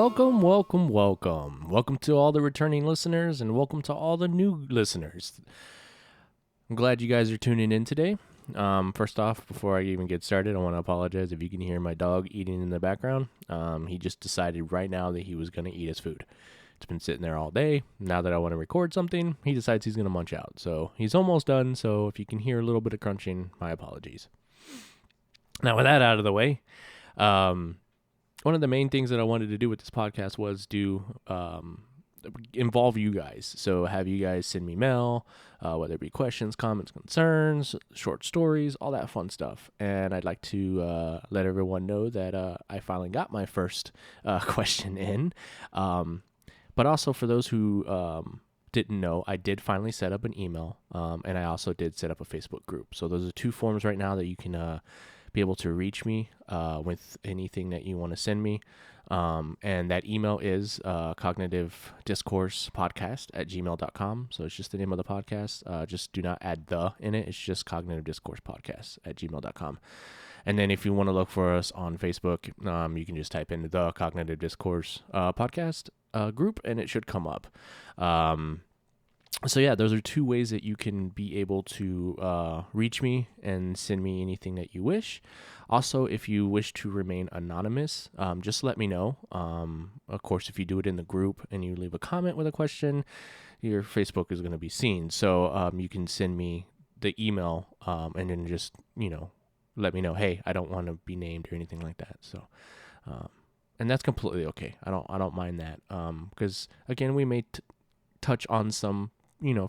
Welcome, welcome, welcome. Welcome to all the returning listeners and welcome to all the new listeners. I'm glad you guys are tuning in today. First off, before I even get started, I want to apologize if you can hear my dog eating in the background. He just decided right now that he was going to eat his food. It's been sitting there all day. Now that I want to record something, he decides he's going to munch out. So he's almost done. So if you can hear a little bit of crunching, my apologies. Now, with that out of the way, one of the main things that I wanted to do with this podcast was to involve you guys. So have you guys send me mail, whether it be questions, comments, concerns, short stories, all that fun stuff. And I'd like to let everyone know that I finally got my first question in. But also for those who didn't know, I did finally set up an email, and I also did set up a Facebook group. So those are two forms right now that you can be able to reach me with anything that you want to send me. And that email is cognitivediscoursepodcast@gmail.com. So it's just the name of the podcast. Just do not add the in it. It's just cognitivediscoursepodcast@gmail.com. And then if you want to look for us on Facebook, you can just type in the Cognitive Discourse podcast group, and it should come up. So yeah, those are two ways that you can be able to reach me and send me anything that you wish. Also, if you wish to remain anonymous, just let me know. Of course, if you do it in the group and you leave a comment with a question, your Facebook is going to be seen. So you can send me the email and then just, let me know, hey, I don't want to be named or anything like that. So, and that's completely okay. I don't mind that. Because again, we may touch on some,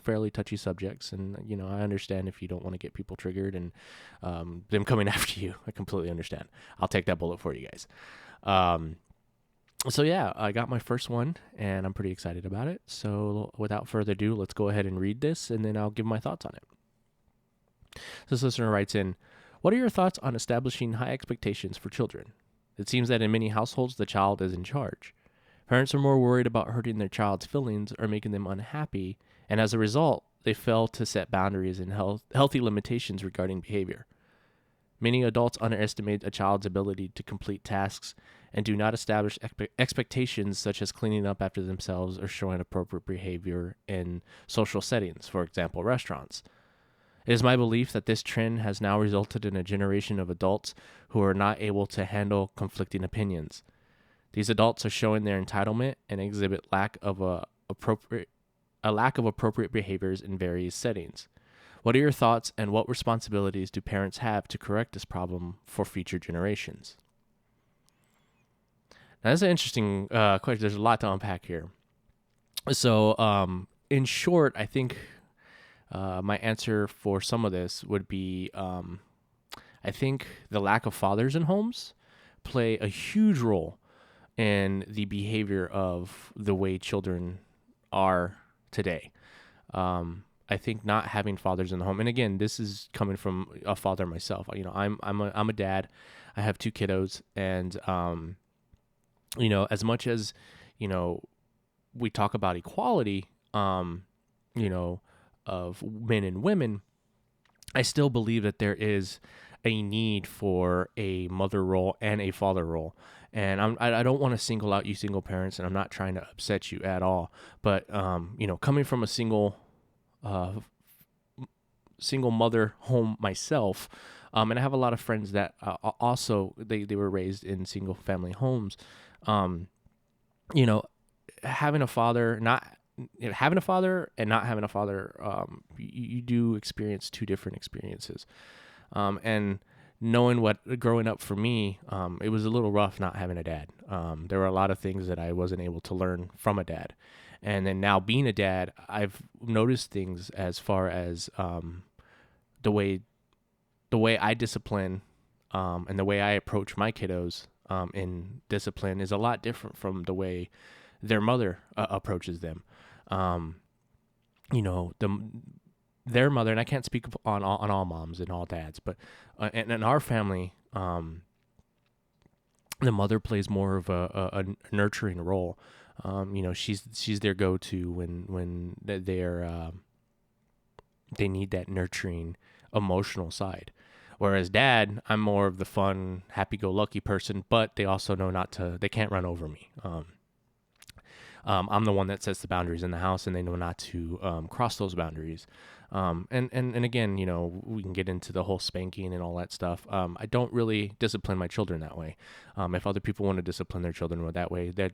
fairly touchy subjects. And, I understand if you don't want to get people triggered and them coming after you. I completely understand. I'll take that bullet for you guys. So yeah, I got my first one and I'm pretty excited about it. So without further ado, let's go ahead and read this and then I'll give my thoughts on it. So this listener writes in, what are your thoughts on establishing high expectations for children? It seems that in many households, the child is in charge. Parents are more worried about hurting their child's feelings or making them unhappy, and as a result, they fail to set boundaries and healthy limitations regarding behavior. Many adults underestimate a child's ability to complete tasks and do not establish expectations such as cleaning up after themselves or showing appropriate behavior in social settings, for example, restaurants. It is my belief that this trend has now resulted in a generation of adults who are not able to handle conflicting opinions. These adults are showing their entitlement and exhibit lack of appropriate behaviors in various settings. What are your thoughts and what responsibilities do parents have to correct this problem for future generations? Now, that's an interesting question. There's a lot to unpack here. So, in short, I think my answer for some of this would be I think the lack of fathers in homes play a huge role in the behavior of the way children are today. I think not having fathers in the home, and again, this is coming from a father myself. I'm a dad. I have two kiddos, and as much as we talk about equality, of men and women, I still believe that there is a need for a mother role and a father role. And I don't want to single out you single parents, and I'm not trying to upset you at all. But, coming from a single mother home myself, and I have a lot of friends that also, they were raised in single family homes. Having a father and not having a father, you do experience two different experiences. And knowing what growing up for me, it was a little rough not having a dad. There were a lot of things that I wasn't able to learn from a dad. And then now being a dad, I've noticed things as far as the way I discipline and the way I approach my kiddos in discipline is a lot different from the way their mother approaches them. Their mother, and I can't speak on all moms and all dads, but and in our family, the mother plays more of a nurturing role. She's their go-to when they need that nurturing emotional side. Whereas dad, I'm more of the fun, happy-go-lucky person, but they also know they can't run over me. I'm the one that sets the boundaries in the house, and they know not to cross those boundaries. And again, we can get into the whole spanking and all that stuff. I don't really discipline my children that way. If other people want to discipline their children that way, that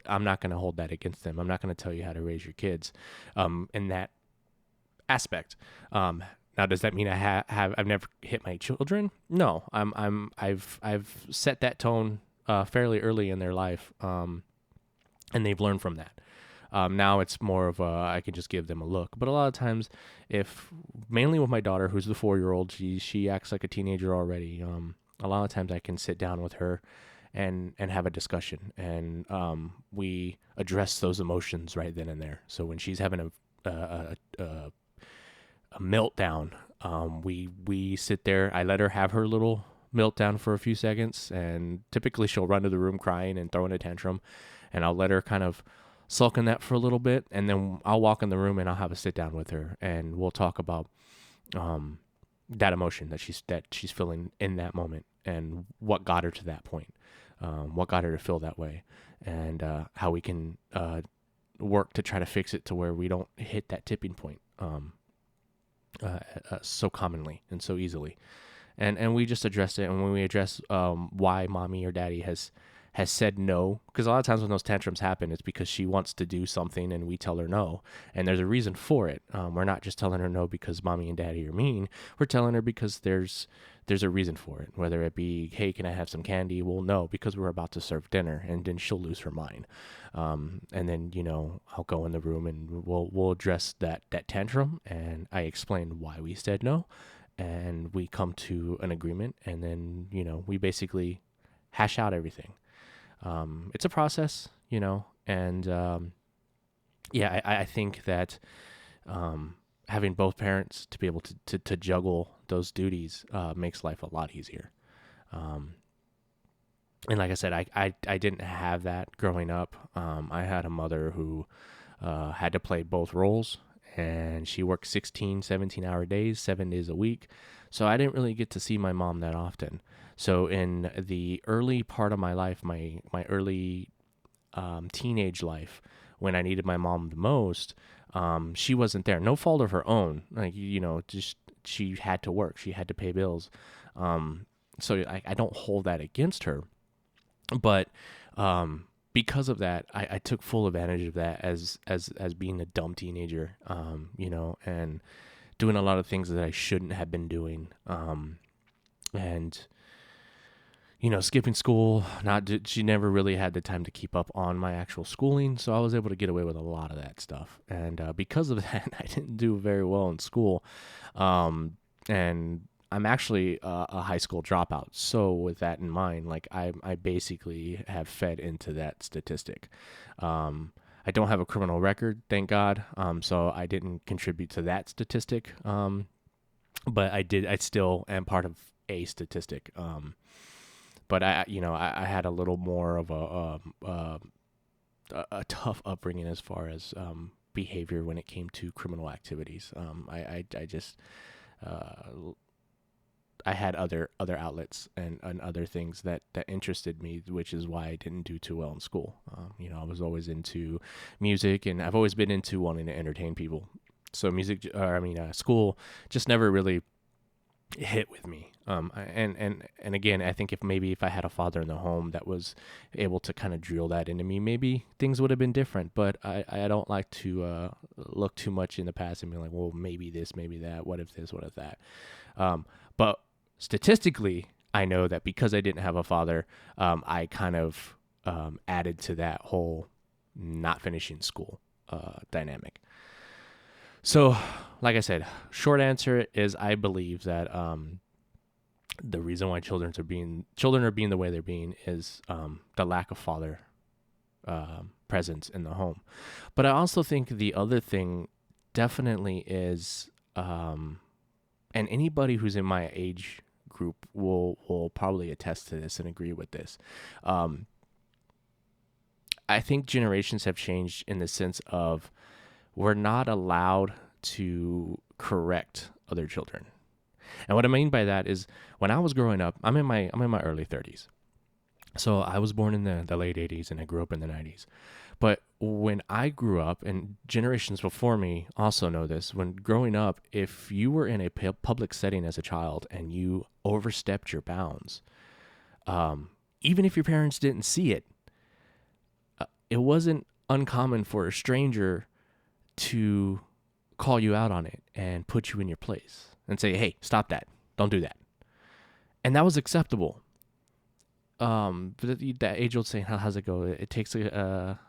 I'm not going to hold that against them. I'm not going to tell you how to raise your kids in that aspect. Now, does that mean I've never hit my children? No, I've set that tone fairly early in their life, and they've learned from that. Now it's more of I can just give them a look. But a lot of times, mainly with my daughter, who's the 4-year-old, she acts like a teenager already. A lot of times I can sit down with her and have a discussion, and we address those emotions right then and there. So when she's having a meltdown, we sit there. I let her have her little meltdown for a few seconds, and typically she'll run to the room crying and throwing a tantrum, and I'll let her kind of sulk in that for a little bit, and then I'll walk in the room and I'll have a sit down with her, and we'll talk about that emotion that she's feeling in that moment, and what got her to that point, what got her to feel that way, and how we can work to try to fix it to where we don't hit that tipping point so commonly and so easily. And we just address it, and when we address why mommy or daddy has said no, because a lot of times when those tantrums happen, it's because she wants to do something and we tell her no, and there's a reason for it. We're not just telling her no because mommy and daddy are mean. We're telling her because there's a reason for it, whether it be, hey, can I have some candy? Well, no, because we're about to serve dinner, and then she'll lose her mind. And then, I'll go in the room and we'll address that tantrum, and I explain why we said no, and we come to an agreement, and then, we basically hash out everything. It's a process, and I think that having both parents to be able to juggle those duties makes life a lot easier. And like I said, I didn't have that growing up. I had a mother who had to play both roles, and she worked 16, 17-hour days, 7 days a week. So I didn't really get to see my mom that often. So in the early part of my life, my early teenage life, when I needed my mom the most, she wasn't there. No fault of her own. Just she had to work. She had to pay bills. So I don't hold that against her. But because of that, I took full advantage of that as being a dumb teenager, and doing a lot of things that I shouldn't have been doing. And skipping school, she never really had the time to keep up on my actual schooling, so I was able to get away with a lot of that stuff. And because of that, I didn't do very well in school. And I'm actually a high school dropout. So with that in mind, like I basically have fed into that statistic. I don't have a criminal record, thank God. So I didn't contribute to that statistic. But I still am part of a statistic. But I had a little more of a tough upbringing as far as behavior when it came to criminal activities. I had other outlets and other things that interested me, which is why I didn't do too well in school. I was always into music, and I've always been into wanting to entertain people. So school just never really hit with me. And again, I think if I had a father in the home that was able to kind of drill that into me, maybe things would have been different. But I don't like to look too much in the past and be like, well, maybe this, maybe that. What if this? What if that? But statistically, I know that because I didn't have a father, I kind of added to that whole not finishing school dynamic. So, like I said, short answer is I believe that the reason why children are being the way they're being is the lack of father presence in the home. But I also think the other thing definitely is, and anybody who's in my age group will probably attest to this and agree with this. I think generations have changed in the sense of we're not allowed to correct other children. And what I mean by that is when I was growing up, I'm in my early 30s. So I was born in the late 80s and I grew up in the 90s. But when I grew up, and generations before me also know this, when growing up, if you were in a public setting as a child and you overstepped your bounds, even if your parents didn't see it, it wasn't uncommon for a stranger to call you out on it and put you in your place and say, hey, stop that. Don't do that. And that was acceptable. But that age-old saying, how's it go? It takes a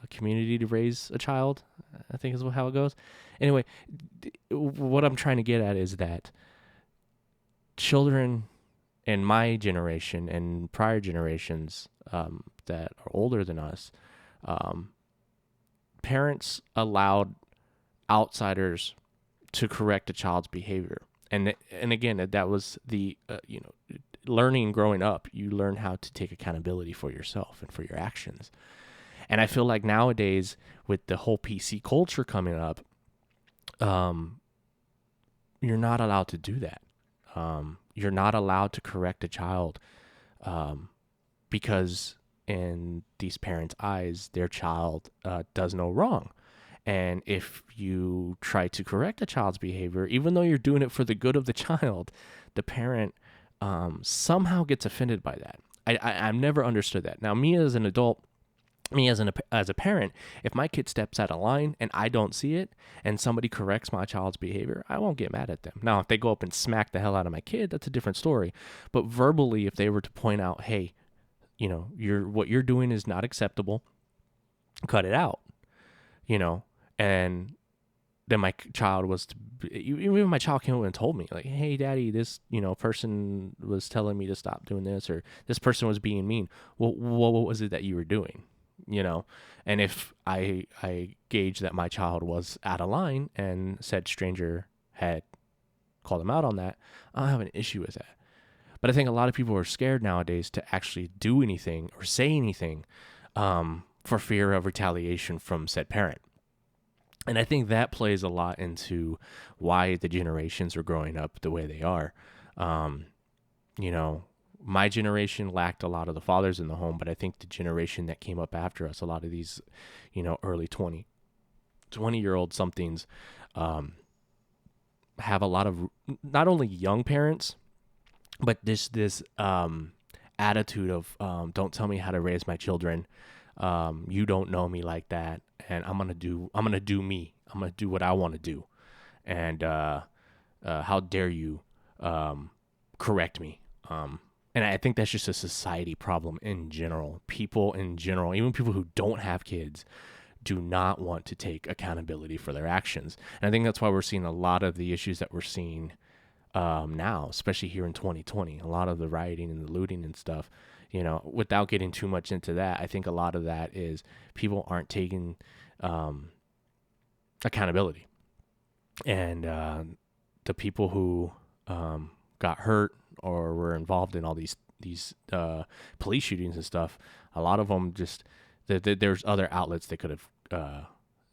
community to raise a child, I think is how it goes. Anyway, what I'm trying to get at is that children in my generation and prior generations that are older than us, parents allowed outsiders to correct a child's behavior. And again, that was the, learning growing up, you learn how to take accountability for yourself and for your actions. And I feel like nowadays with the whole PC culture coming up, you're not allowed to do that. You're not allowed to correct a child because in these parents' eyes, their child does no wrong. And if you try to correct a child's behavior, even though you're doing it for the good of the child, the parent somehow gets offended by that. I've never understood that. Now, me as an adult, as a parent, if my kid steps out of line and I don't see it and somebody corrects my child's behavior, I won't get mad at them. Now, if they go up and smack the hell out of my kid, that's a different story. But verbally, if they were to point out, hey, what you're doing is not acceptable, cut it out, and then my child even my child came over and told me, like, hey, daddy, this, person was telling me to stop doing this, or this person was being mean. Well, what was it that you were doing? And if I gauge that my child was out of line and said stranger had called him out on that, I don't have an issue with that. But I think a lot of people are scared nowadays to actually do anything or say anything for fear of retaliation from said parent. And I think that plays a lot into why the generations are growing up the way they are. My generation lacked a lot of the fathers in the home, but I think the generation that came up after us, a lot of these, early 20-year-old somethings, have a lot of not only young parents, but this attitude of don't tell me how to raise my children. You don't know me like that, and I'm gonna do me. I'm gonna do what I want to do, and how dare you correct me? And I think that's just a society problem in general. People in general, even people who don't have kids, do not want to take accountability for their actions. And I think that's why we're seeing a lot of the issues that we're seeing now, especially here in 2020. A lot of the rioting and the looting and stuff, without getting too much into that, I think a lot of that is people aren't taking accountability. And the people who got hurt or were involved in all these police shootings and stuff, a lot of them just there's other outlets they could have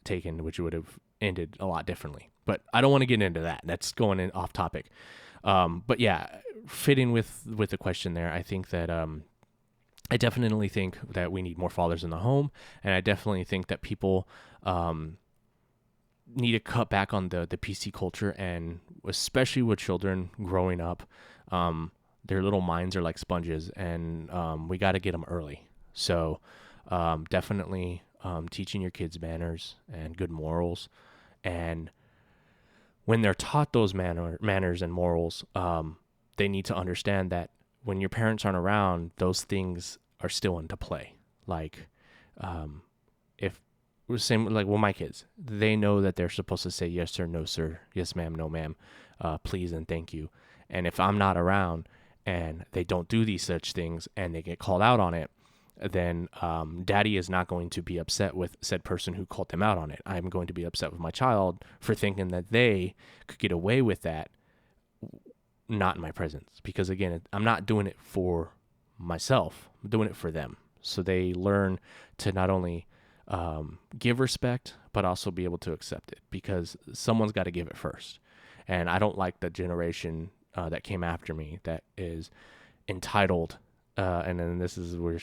taken, which would have ended a lot differently. But I don't want to get into that. That's going in off topic. But yeah, fitting with the question there, I think that I definitely think that we need more fathers in the home, and I definitely think that people need to cut back on the PC culture, and especially with children growing up, their little minds are like sponges, and we got to get them early. So definitely teaching your kids manners and good morals, and when they're taught those manners and morals, they need to understand that when your parents aren't around, those things are still into play. Like, if same like with my kids, they know that they're supposed to say yes sir, no sir, yes ma'am, no ma'am, please and thank you. And if I'm not around and they don't do these such things and they get called out on it, then daddy is not going to be upset with said person who called them out on it. I'm going to be upset with my child for thinking that they could get away with that, not in my presence. Because again, I'm not doing it for myself, I'm doing it for them. So they learn to not only give respect, but also be able to accept it, because someone's got to give it first. And I don't like the generation that came after me that is entitled. And then this is where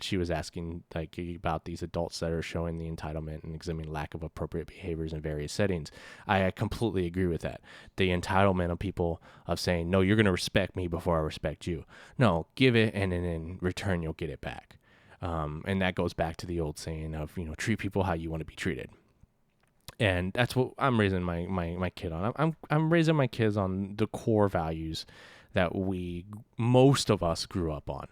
she was asking like about these adults that are showing the entitlement and exhibiting lack of appropriate behaviors in various settings. I completely agree with that. The entitlement of people of saying, no, you're going to respect me before I respect you. No, give it, and then in return, you'll get it back. And that goes back to the old saying of, treat people how you want to be treated. And that's what I'm raising my kid on. I'm raising my kids on the core values that most of us grew up on,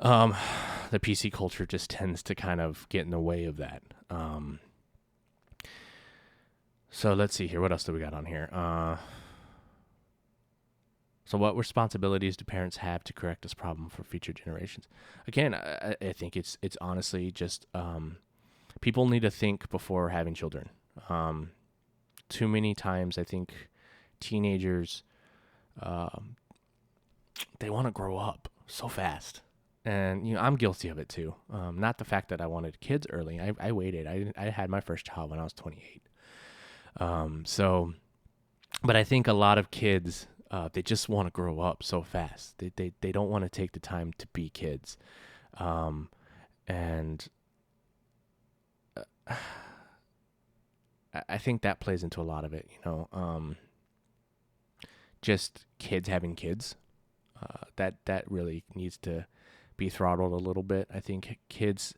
The PC culture just tends to kind of get in the way of that. So let's see here. What else do we got on here? So what responsibilities do parents have to correct this problem for future generations? Again, I think it's honestly just people need to think before having children. Too many times I think teenagers, they want to grow up so fast. And, I'm guilty of it too. Not the fact that I wanted kids early. I waited. I had my first child when I was 28. But I think a lot of kids, they just want to grow up so fast. They don't want to take the time to be kids. And I think that plays into a lot of it, just kids having kids. That really needs to be throttled a little bit. I think kids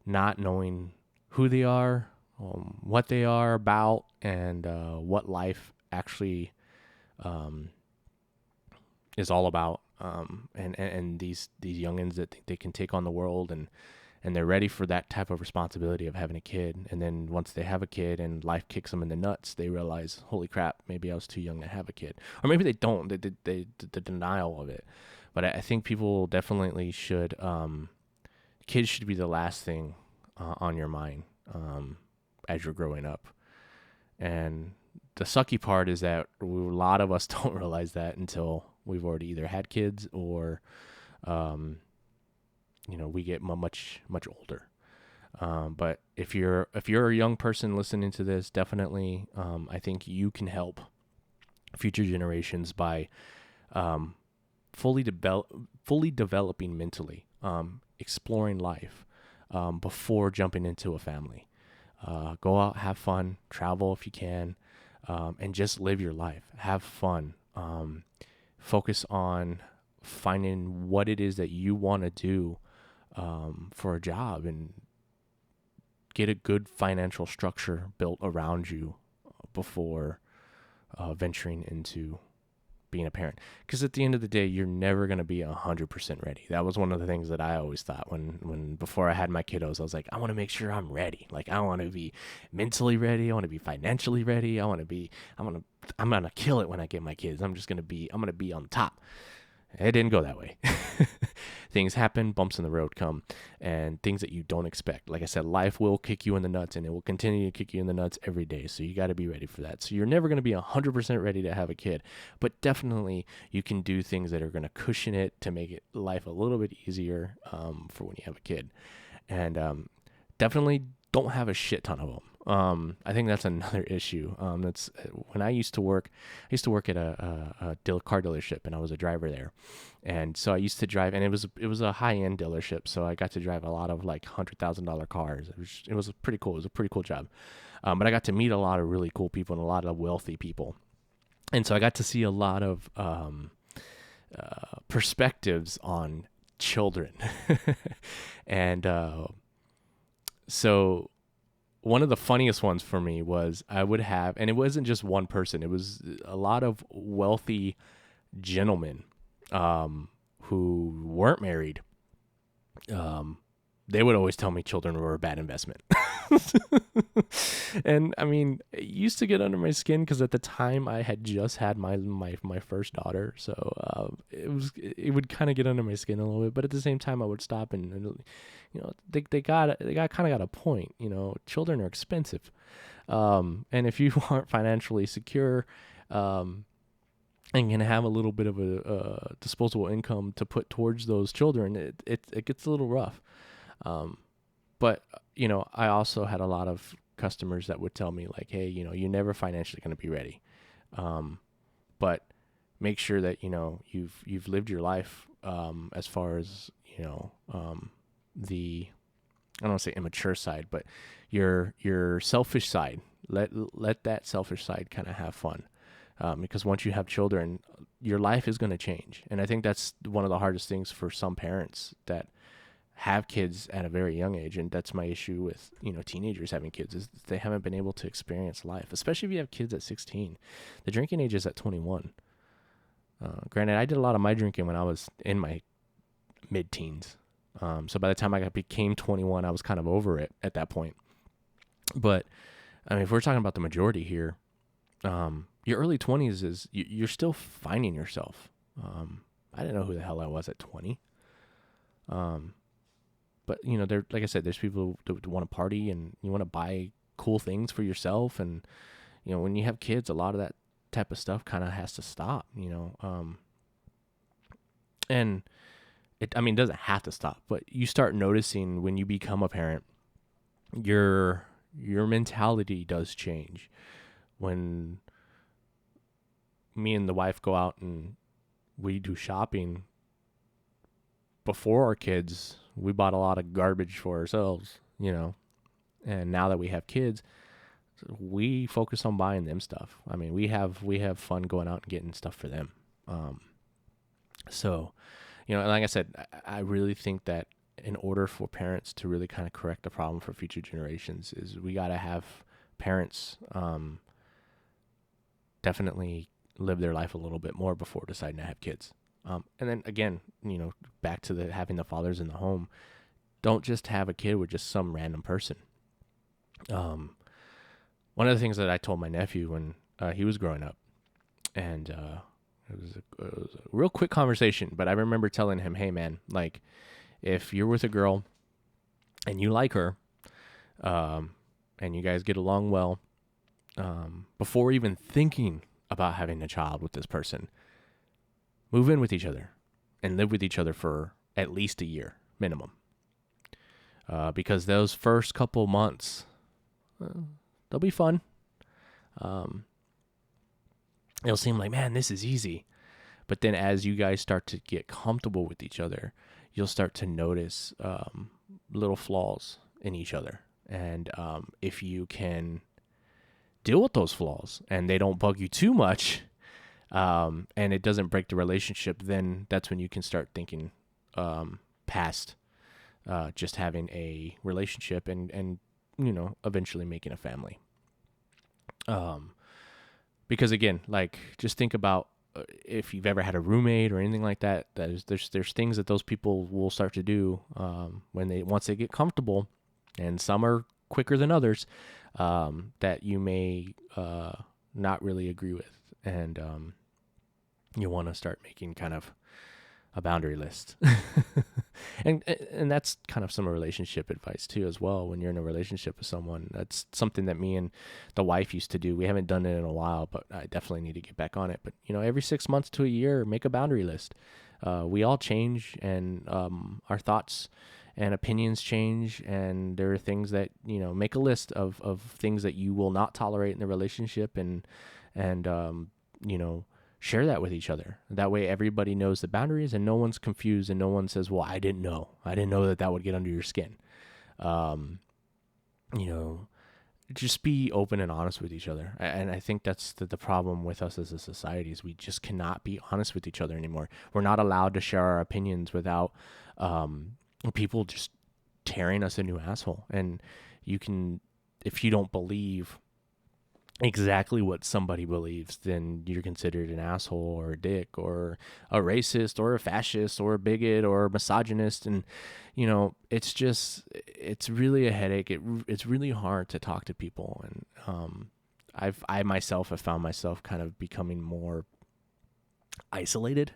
not knowing who they are, what they are about, and what life actually is all about. And these youngins that think they can take on the world and they're ready for that type of responsibility of having a kid. And then once they have a kid and life kicks them in the nuts, they realize, holy crap, maybe I was too young to have a kid. Or maybe they don't, the denial of it. But I think people definitely should, kids should be the last thing on your mind as you're growing up. And the sucky part is that a lot of us don't realize that until we've already either had kids or, we get much older. But if you're a young person listening to this, definitely, I think you can help future generations by fully developing mentally, exploring life before jumping into a family. Go out, have fun, travel if you can, and just live your life. Have fun. Focus on finding what it is that you want to do for a job, and get a good financial structure built around you before venturing into being a parent. Because at the end of the day, you're never going to be 100% ready. That was one of the things that I always thought when before I had my kiddos. I was like, I want to make sure I'm ready. Like, I want to be mentally ready. I want to be financially ready. I'm going to kill it when I get my kids. I'm going to be on top. It didn't go that way. Things happen, bumps in the road come, and things that you don't expect. Like I said, life will kick you in the nuts, and it will continue to kick you in the nuts every day. So you got to be ready for that. So you're never going to be 100% ready to have a kid, but definitely you can do things that are going to cushion it to make life a little bit easier for when you have a kid. And definitely don't have a shit ton of them. I think that's another issue. That's when I used to work at a car dealership, and I was a driver there. And so I used to drive, and it was a high-end dealership. So I got to drive a lot of like $100,000 cars. It was pretty cool. It was a pretty cool job. But I got to meet a lot of really cool people and a lot of wealthy people. And so I got to see a lot of perspectives on children. And so one of the funniest ones for me was I would have, and it wasn't just one person, it was a lot of wealthy gentlemen who weren't married. They would always tell me children were a bad investment. And I mean, it used to get under my skin because at the time I had just had my first daughter. So it would kind of get under my skin a little bit, but at the same time I would stop and they kind of got a point. Children are expensive. And if you aren't financially secure, and can have a little bit of a disposable income to put towards those children, it gets a little rough. But I also had a lot of customers that would tell me like, hey, you're never financially going to be ready. But make sure that, you've lived your life as far as, the, I don't want to say immature side, but your selfish side. Let that selfish side kind of have fun, because once you have children, your life is going to change. And I think that's one of the hardest things for some parents that have kids at a very young age. And that's my issue with, teenagers having kids, is they haven't been able to experience life, especially if you have kids at 16. The drinking age is at 21. Granted, I did a lot of my drinking when I was in my mid-teens. So by the time I became 21, I was kind of over it at that point. But I mean, if we're talking about the majority here, your early 20s is you're still finding yourself. I didn't know who the hell I was at 20. But there, like I said, there's people that want to party and you want to buy cool things for yourself. And, when you have kids, a lot of that type of stuff kind of has to stop, and it doesn't have to stop, but you start noticing when you become a parent, your mentality does change. When me and the wife go out and we do shopping, before our kids, we bought a lot of garbage for ourselves, and now that we have kids, we focus on buying them stuff. I mean, we have fun going out and getting stuff for them. So, like I said, I really think that in order for parents to really kind of correct the problem for future generations, is we got to have parents definitely live their life a little bit more before deciding to have kids. And then again, back to having the fathers in the home. Don't just have a kid with just some random person. One of the things that I told my nephew when he was growing up, and it was a real quick conversation, but I remember telling him, hey man, like, if you're with a girl and you like her, and you guys get along well, before even thinking about having a child with this person, move in with each other and live with each other for at least a year minimum. Because those first couple months, they'll be fun. It'll seem like, man, this is easy. But then as you guys start to get comfortable with each other, you'll start to notice little flaws in each other. And if you can deal with those flaws and they don't bug you too much, and it doesn't break the relationship, then that's when you can start thinking past just having a relationship and eventually making a family. Because again, like, just think about if you've ever had a roommate or anything like that. There's things that those people will start to do once they get comfortable, and some are quicker than others, that you may not really agree with, and you want to start making kind of a boundary list. and that's kind of some relationship advice too as well. When you're in a relationship with someone, that's something that me and the wife used to do. We haven't done it in a while, but I definitely need to get back on it. But every 6 months to a year, make a boundary list. We all change, and our thoughts and opinions change, and there are things that make a list of things that you will not tolerate in the relationship, and share that with each other. That way everybody knows the boundaries and no one's confused, and no one says, well, I didn't know that would get under your skin. Just be open and honest with each other. And I think that's the problem with us as a society, is we just cannot be honest with each other anymore. We're not allowed to share our opinions without people just tearing us a new asshole. And if you don't believe exactly what somebody believes, then you're considered an asshole or a dick or a racist or a fascist or a bigot or a misogynist. And it's really a headache. It's really hard to talk to people, and I myself have found myself kind of becoming more isolated.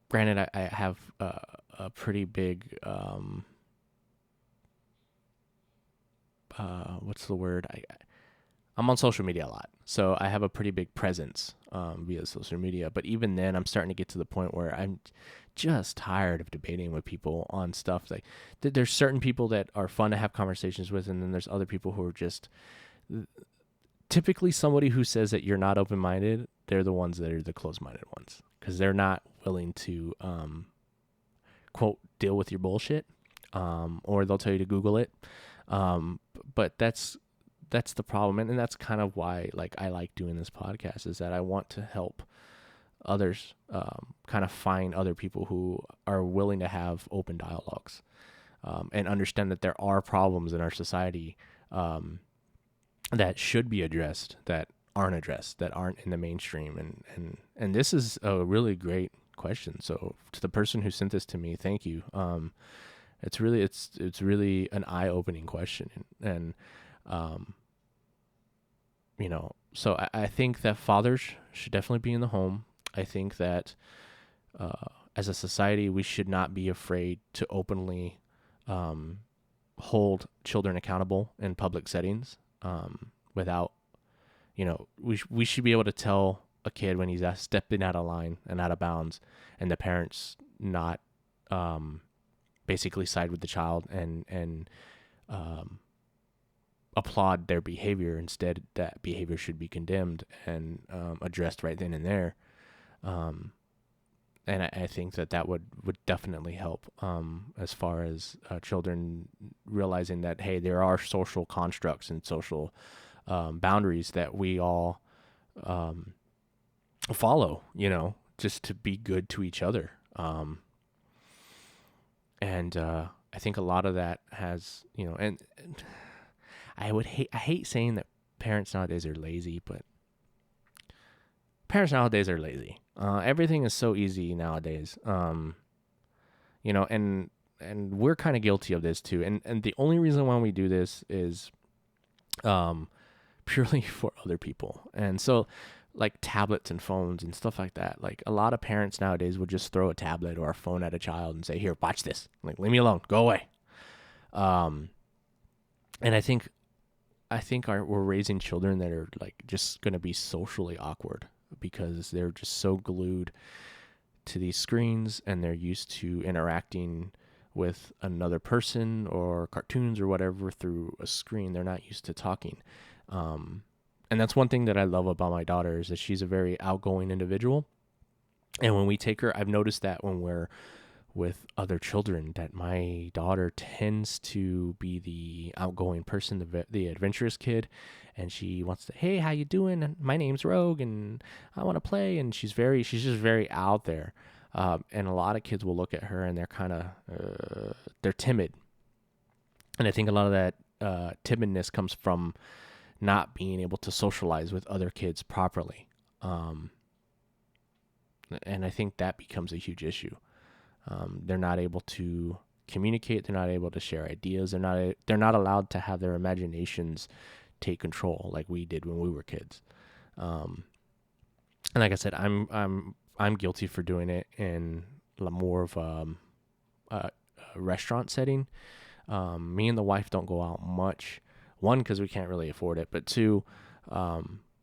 Granted, I have a pretty big what's the word? I'm on social media a lot, so I have a pretty big presence via social media. But even then, I'm starting to get to the point where I'm just tired of debating with people on stuff. Like, there's certain people that are fun to have conversations with, and then there's other people who are just typically somebody who says that you're not open-minded. They're the ones that are the closed-minded ones, because they're not willing to, quote, deal with your bullshit, or they'll tell you to Google it. But that's the problem. And that's kind of why, like, I like doing this podcast, is that I want to help others, kind of find other people who are willing to have open dialogues, and understand that there are problems in our society, that should be addressed, that aren't addressed, that aren't in the mainstream. And this is a really great question. So to the person who sent this to me, thank you. It's really an eye-opening question. And so I think that fathers should definitely be in the home. I think that, as a society, we should not be afraid to openly, hold children accountable in public settings, without, we should be able to tell a kid when he's stepping out of line and out of bounds, and the parents not, basically side with the child and applaud their behavior. Instead, that behavior should be condemned and, addressed right then and there. And I think that would definitely help, as far as, children realizing that, hey, there are social constructs and social, boundaries that we all, follow, just to be good to each other. And I think a lot of that has, and I hate saying that parents nowadays are lazy, but parents nowadays are lazy. Everything is so easy nowadays. And we're kind of guilty of this too. And the only reason why we do this is, purely for other people. And so, like, tablets and phones and stuff like that. Like, a lot of parents nowadays would just throw a tablet or a phone at a child and say, "Here, watch this. Like, leave me alone. Go away." And I think we're raising children that are, like, just going to be socially awkward because they're just so glued to these screens, and they're used to interacting with another person or cartoons or whatever through a screen. They're not used to talking. And that's one thing that I love about my daughter, is that she's a very outgoing individual. And when we take her, I've noticed that when we're with other children, that my daughter tends to be the outgoing person, the adventurous kid. And she wants to, "Hey, how you doing? And my name's Rogue, and I want to play." And she's just very out there. And a lot of kids will look at her and they're kind of, they're timid. And I think a lot of that, timidness comes from not being able to socialize with other kids properly. And I think that becomes a huge issue. They're not able to communicate. They're not able to share ideas. They're not allowed to have their imaginations take control like we did when we were kids. And like I said, I'm guilty for doing it in more of a restaurant setting. Me and the wife don't go out much. One, because we can't really afford it, but two,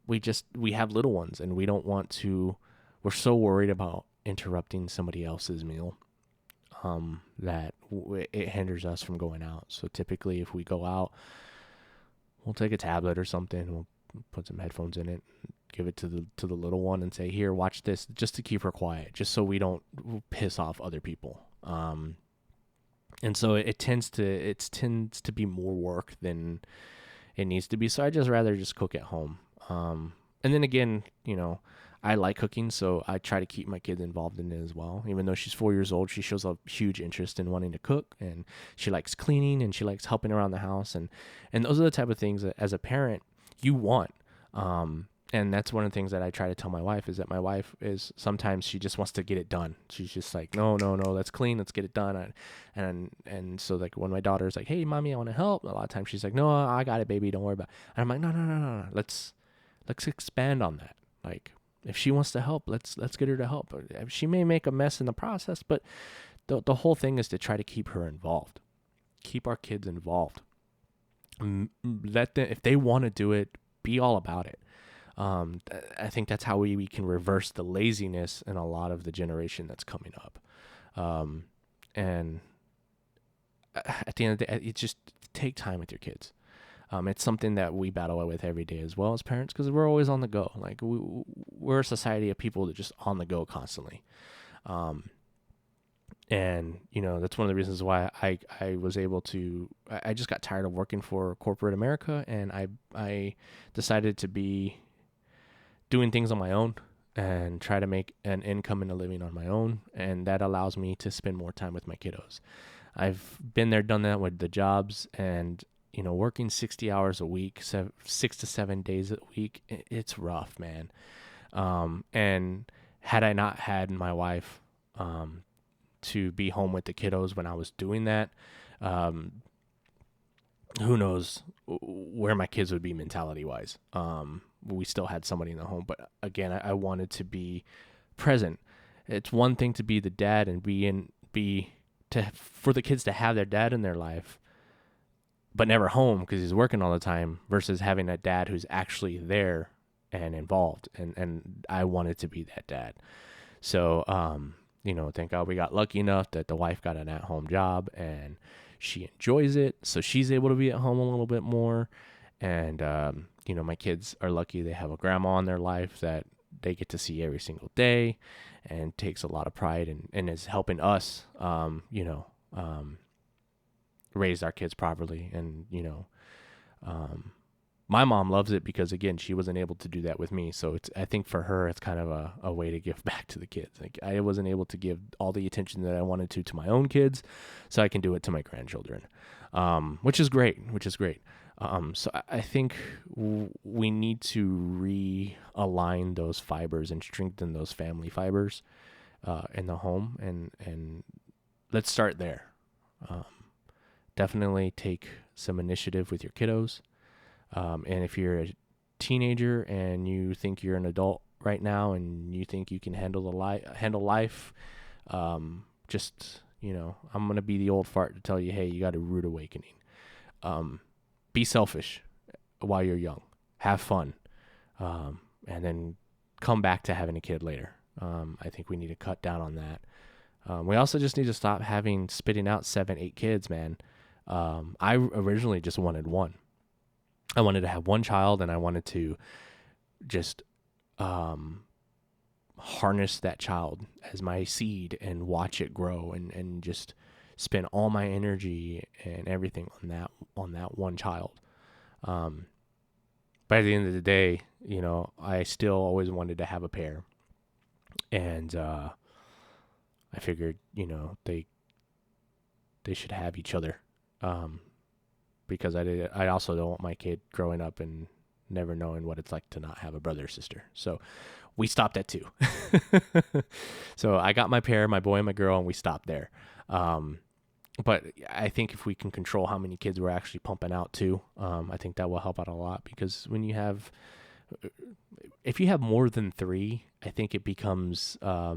we have little ones, and we don't want to. We're so worried about interrupting somebody else's meal, that it hinders us from going out. So typically, if we go out, we'll take a tablet or something. We'll put some headphones in it, give it to the little one, and say, "Here, watch this," just to keep her quiet, just so we don't piss off other people. And so it tends to be more work than it needs to be. So I just rather just cook at home. And then again, I like cooking, so I try to keep my kids involved in it as well. Even though she's 4 years old, she shows a huge interest in wanting to cook, and she likes cleaning, and she likes helping around the house. And those are the type of things that as a parent you want. And that's one of the things that I try to tell my wife, is that my wife is, sometimes she just wants to get it done. She's just like, no, let's clean, let's get it done. And so, like, when my daughter's like, "Hey, mommy, I want to help," a lot of times she's like, "No, I got it, baby, don't worry about it." And I'm like, no. Let's expand on that. Like, if she wants to help, let's get her to help. She may make a mess in the process, but the whole thing is to try to keep her involved, keep our kids involved. Let them, if they want to do it, be all about it. I think that's how we can reverse the laziness in a lot of the generation that's coming up. And at the end of the day, it's just take time with your kids. It's something that we battle with every day as well as parents, because we're always on the go. Like we're a society of people that are just on the go constantly. And that's one of the reasons why I was able to, I just got tired of working for corporate America, and I decided to be doing things on my own and try to make an income and a living on my own. And that allows me to spend more time with my kiddos. I've been there, done that with the jobs, and working 60 hours a week, 6 to 7 days a week, it's rough, man. And had I not had my wife to be home with the kiddos when I was doing that, who knows where my kids would be mentality wise. We still had somebody in the home, but again, I wanted to be present. It's one thing to be the dad and for the kids to have their dad in their life, but never home because he's working all the time, versus having a dad who's actually there and involved. And I wanted to be that dad. So, thank God we got lucky enough that the wife got an at-home job and she enjoys it. So she's able to be at home a little bit more. And, my kids are lucky they have a grandma in their life that they get to see every single day, and takes a lot of pride and is helping us, raise our kids properly. And, my mom loves it because, again, she wasn't able to do that with me. So I think for her, it's kind of a way to give back to the kids. Like, I wasn't able to give all the attention that I wanted to my own kids, so I can do it to my grandchildren, which is great. So I think we need to realign those fibers and strengthen those family fibers in the home, and let's start there. Definitely take some initiative with your kiddos. And if you're a teenager and you think you're an adult right now and you think you can handle life, just, I'm going to be the old fart to tell you, hey, you got a rude awakening. Be selfish while you're young, have fun, and then come back to having a kid later. I think we need to cut down on that. We also just need to stop spitting out 7, 8 kids, man. I originally just wanted one. I wanted to have one child, and I wanted to just harness that child as my seed and watch it grow, and just spend all my energy and everything on that one child. But at the end of the day, I still always wanted to have a pair, and I figured, they should have each other. Because I also don't want my kid growing up and never knowing what it's like to not have a brother or sister. So we stopped at 2. So I got my pair, my boy and my girl, and we stopped there. But I think if we can control how many kids we're actually pumping out too, I think that will help out a lot, because if you have more than 3, I think it becomes, I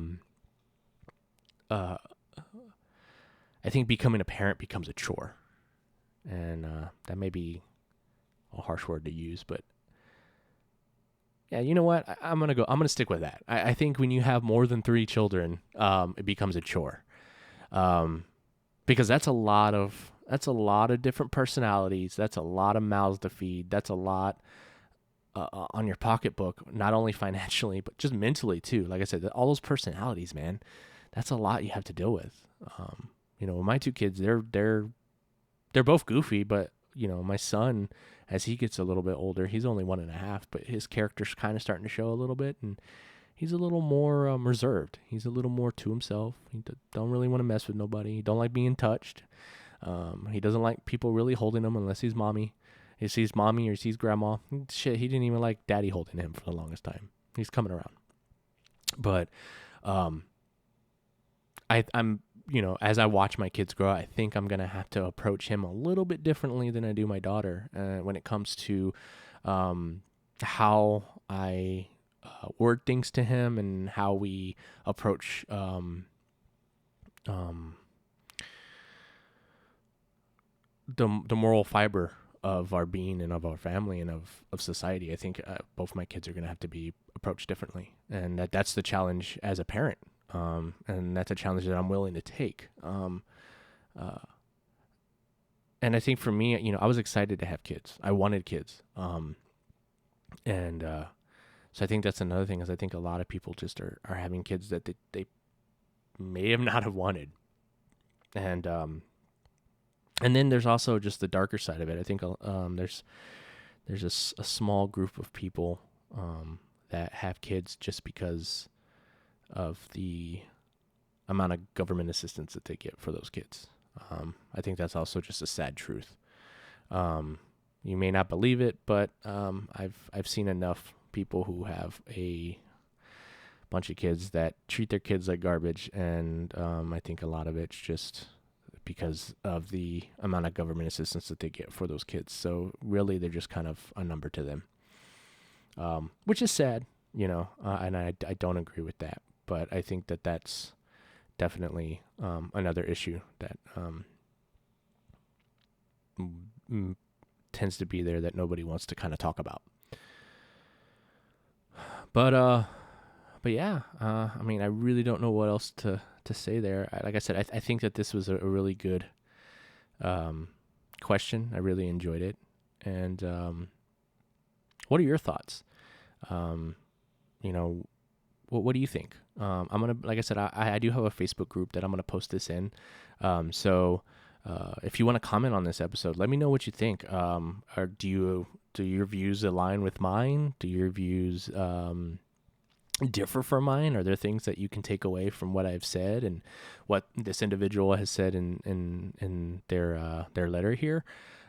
think becoming a parent becomes a chore. And that may be a harsh word to use, but yeah, you know what? I'm gonna stick with that. I think when you have more than 3 children, it becomes a chore, because that's a lot of different personalities. That's a lot of mouths to feed. That's a lot on your pocketbook, not only financially but just mentally too. Like I said, all those personalities, man, that's a lot you have to deal with. My 2 kids, they're both goofy, but my son, as he gets a little bit older, he's only 1.5, but his character's kind of starting to show a little bit, and he's a little more reserved. He's a little more to himself. He don't really want to mess with nobody. He don't like being touched. He doesn't like people really holding him unless he's mommy. He sees mommy or he sees grandma. Shit, he didn't even like daddy holding him for the longest time. He's coming around. But I'm as I watch my kids grow, I think I'm going to have to approach him a little bit differently than I do my daughter when it comes to how I word things to him, and how we approach the moral fiber of our being and of our family and of society. I think both my kids are going to have to be approached differently, and that's the challenge as a parent. And that's a challenge that I'm willing to take. And I think for me, I was excited to have kids. I wanted kids. And so I think that's another thing, is I think a lot of people just are having kids that they may have not have wanted. And then there's also just the darker side of it. I think there's a small group of people that have kids just because of the amount of government assistance that they get for those kids. I think that's also just a sad truth. You may not believe it, but I've seen enough people who have a bunch of kids that treat their kids like garbage, and I think a lot of it's just because of the amount of government assistance that they get for those kids. So really, they're just kind of a number to them, which is sad, and I don't agree with that. But I think that that's definitely another issue that tends to be there that nobody wants to kind of talk about. But yeah, I mean, I really don't know what else to say there. Like I said, I think that this was a really good question. I really enjoyed it. And what are your thoughts? What do you think? Like I said, I do have a Facebook group that I'm gonna post this in. So if you want to comment on this episode, let me know what you think. Or do your views align with mine? Do your views differ from mine? Are there things that you can take away from what I've said and what this individual has said in their letter here?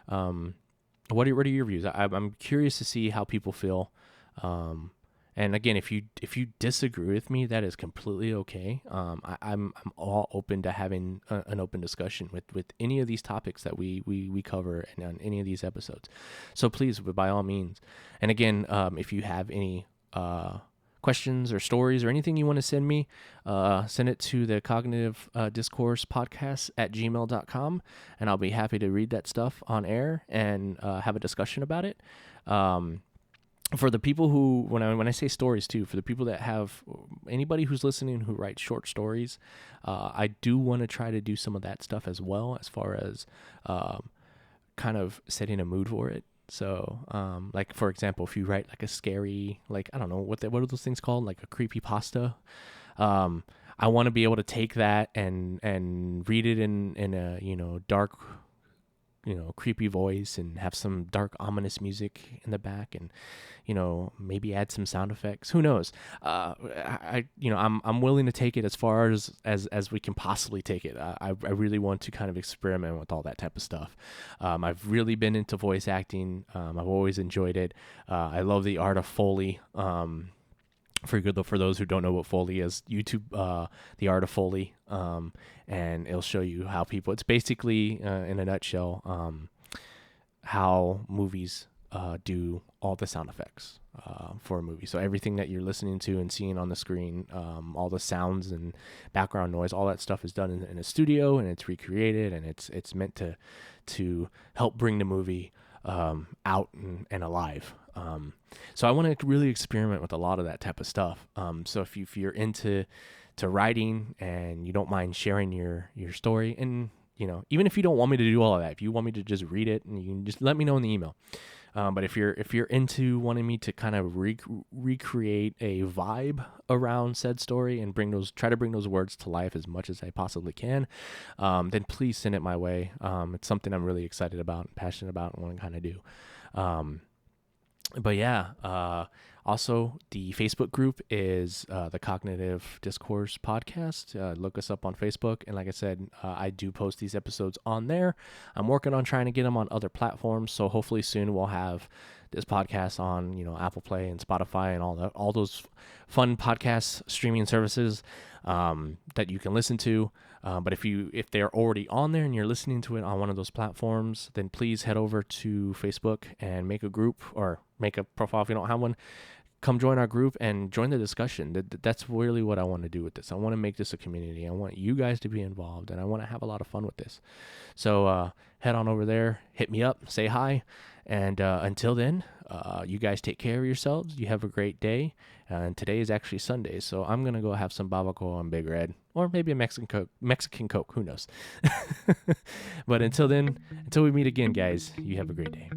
What are your views? I'm curious to see how people feel. And again, if you disagree with me, that is completely okay. I'm all open to having an open discussion with any of these topics that we cover on any of these episodes. So please, by all means. And again, if you have any questions or stories or anything you want to send me, send it to the cognitivediscoursepodcast at gmail.com, and I'll be happy to read that stuff on air and have a discussion about it. For the people who, when I say stories too, for the people that have, anybody who's listening who writes short stories, I do want to try to do some of that stuff as well, as far as kind of setting a mood for it. So, like for example, if you write like a scary, like, I don't know, what are those things called? Like a creepypasta. I want to be able to take that and read it in a, dark, creepy voice, and have some dark, ominous music in the back, and, maybe add some sound effects. Who knows? I'm willing to take it as far as we can possibly take it. I really want to kind of experiment with all that type of stuff. I've really been into voice acting. I've always enjoyed it. I love the art of Foley. For those who don't know what Foley is, YouTube, the art of Foley, and it'll show you how people, it's basically, in a nutshell, how movies do all the sound effects for a movie. So everything that you're listening to and seeing on the screen, all the sounds and background noise, all that stuff is done in a studio, and it's recreated, and it's meant to help bring the movie out and alive. So I want to really experiment with a lot of that type of stuff. So if you're into writing and you don't mind sharing your story, and even if you don't want me to do all of that, if you want me to just read it, and you can just let me know in the email. But if you're into wanting me to kind of recreate a vibe around said story and try to bring those words to life as much as I possibly can, then please send it my way. It's something I'm really excited about and passionate about and want to kind of do. But yeah, also the Facebook group is the Cognitive Discourse Podcast. Look us up on Facebook. And like I said, I do post these episodes on there. I'm working on trying to get them on other platforms. So hopefully soon we'll have this podcast on, Apple Play and Spotify and all those fun podcast streaming services that you can listen to. But if they're already on there and you're listening to it on one of those platforms, then please head over to Facebook and make a group or make a profile if you don't have one. Come join our group and join the discussion. That's really what I want to do with this. I want to make this a community. I want you guys to be involved, and I want to have a lot of fun with this. So head on over there, hit me up, say hi, and until then, you guys take care of yourselves. You have a great day. And today is actually Sunday, so I'm going to go have some barbacoa and Big Red. or maybe a Mexican Coke, who knows. But until then, until we meet again, guys, you have a great day.